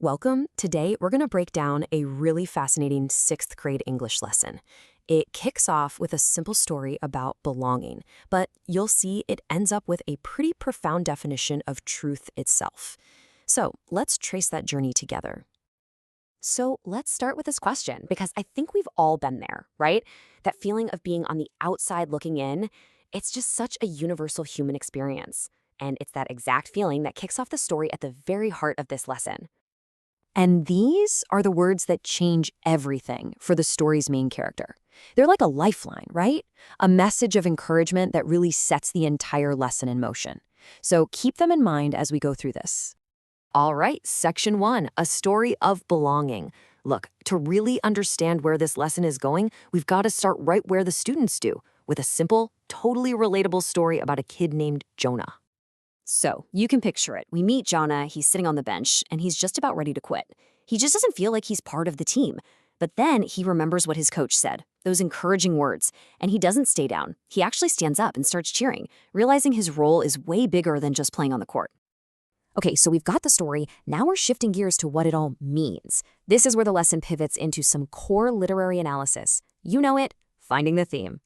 Welcome. Today, we're going to break down a really fascinating sixth grade English lesson. It kicks off with a simple story about belonging, but you'll see it ends up with a pretty profound definition of truth itself. So let's trace that journey together. So let's start with this question, because I think we've all been there, right? That feeling of being on the outside looking in, it's just such a universal human experience. And it's that exact feeling that kicks off the story at the very heart of this lesson. And these are the words that change everything for the story's main character. They're like a lifeline, right? A message of encouragement that really sets the entire lesson in motion. So keep them in mind as we go through this. All right, Section 1, a story of belonging. Look, to really understand where this lesson is going, we've got to start right where the students do, with a simple, totally relatable story about a kid named Jonah. So, you can picture it. We meet Jonah, he's sitting on the bench, and he's just about ready to quit. He just doesn't feel like he's part of the team. But then he remembers what his coach said, those encouraging words, and he doesn't stay down. He actually stands up and starts cheering, realizing his role is way bigger than just playing on the court. Okay, so we've got the story. Now we're shifting gears to what it all means. This is where the lesson pivots into some core literary analysis. You know it, finding the theme.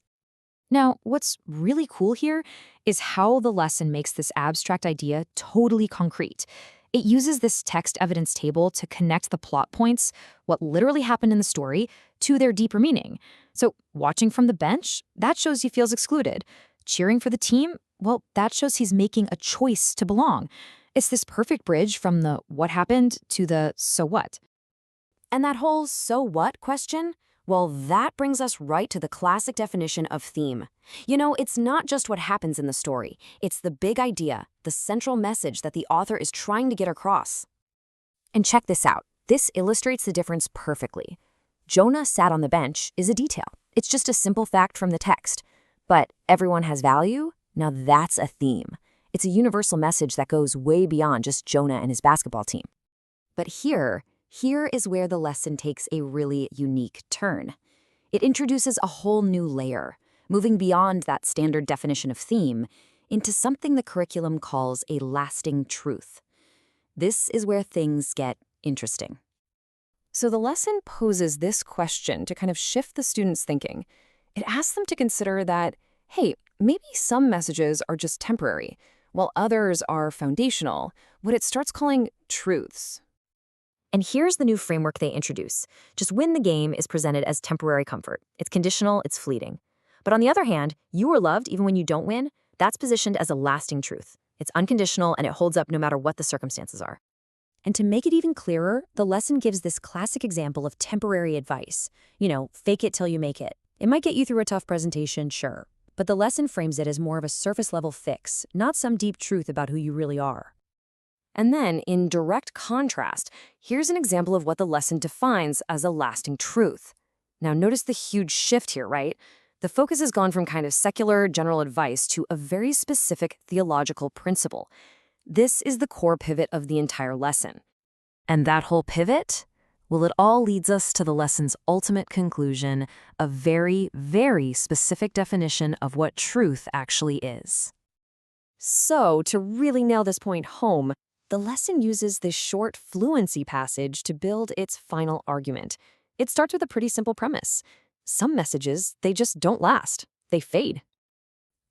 Now, what's really cool here is how the lesson makes this abstract idea totally concrete. It uses this text evidence table to connect the plot points, what literally happened in the story, to their deeper meaning. So, watching from the bench, that shows he feels excluded. Cheering for the team, well, that shows he's making a choice to belong. It's this perfect bridge from the what happened to the so what. And that whole so what question? Well, that brings us right to the classic definition of theme. You know, it's not just what happens in the story. It's the big idea, the central message that the author is trying to get across. And check this out. This illustrates the difference perfectly. Jonah sat on the bench is a detail. It's just a simple fact from the text. But everyone has value? Now that's a theme. It's a universal message that goes way beyond just Jonah and his basketball team. But here is where the lesson takes a really unique turn. It introduces a whole new layer, moving beyond that standard definition of theme into something the curriculum calls a lasting truth. This is where things get interesting. So the lesson poses this question to kind of shift the students' thinking. It asks them to consider that, hey, maybe some messages are just temporary, while others are foundational, what it starts calling truths. And here's the new framework they introduce. Just win the game is presented as temporary comfort. It's conditional, it's fleeting. But on the other hand, you are loved even when you don't win. That's positioned as a lasting truth. It's unconditional and it holds up no matter what the circumstances are. And to make it even clearer, the lesson gives this classic example of temporary advice. You know, fake it till you make it. It might get you through a tough presentation, sure. But the lesson frames it as more of a surface-level fix, not some deep truth about who you really are. And then, in direct contrast, here's an example of what the lesson defines as a lasting truth. Now, notice the huge shift here, right? The focus has gone from kind of secular general advice to a very specific theological principle. This is the core pivot of the entire lesson. And that whole pivot? Well, it all leads us to the lesson's ultimate conclusion, a very, very specific definition of what truth actually is. So, to really nail this point home, the lesson uses this short fluency passage to build its final argument. It starts with a pretty simple premise. Some messages, they just don't last. They fade.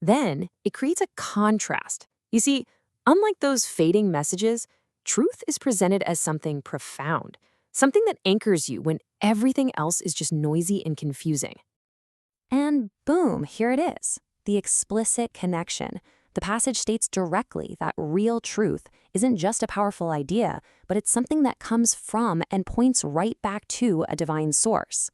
Then, it creates a contrast. You see, unlike those fading messages, truth is presented as something profound, something that anchors you when everything else is just noisy and confusing. And boom, here it is, the explicit connection. The passage states directly that real truth isn't just a powerful idea, but it's something that comes from and points right back to a divine source.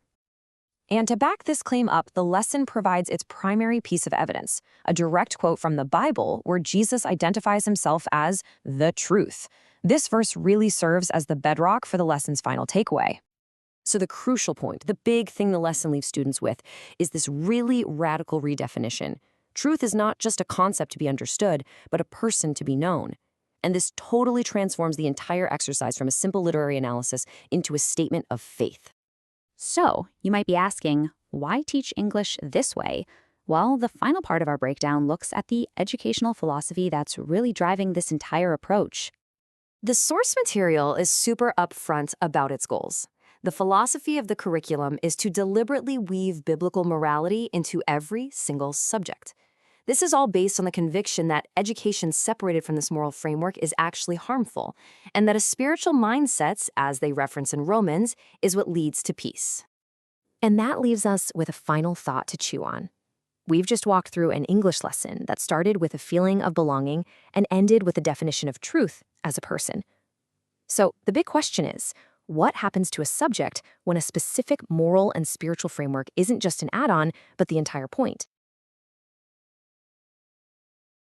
And to back this claim up, the lesson provides its primary piece of evidence, a direct quote from the Bible where Jesus identifies himself as the truth. This verse really serves as the bedrock for the lesson's final takeaway. So the crucial point, the big thing the lesson leaves students with, is this really radical redefinition. Truth is not just a concept to be understood, but a person to be known. And this totally transforms the entire exercise from a simple literary analysis into a statement of faith. So, you might be asking, why teach English this way? Well, the final part of our breakdown looks at the educational philosophy that's really driving this entire approach. The source material is super upfront about its goals. The philosophy of the curriculum is to deliberately weave biblical morality into every single subject. This is all based on the conviction that education separated from this moral framework is actually harmful, and that a spiritual mindset, as they reference in Romans, is what leads to peace. And that leaves us with a final thought to chew on. We've just walked through an English lesson that started with a feeling of belonging and ended with a definition of truth as a person. So the big question is, what happens to a subject when a specific moral and spiritual framework isn't just an add-on, but the entire point?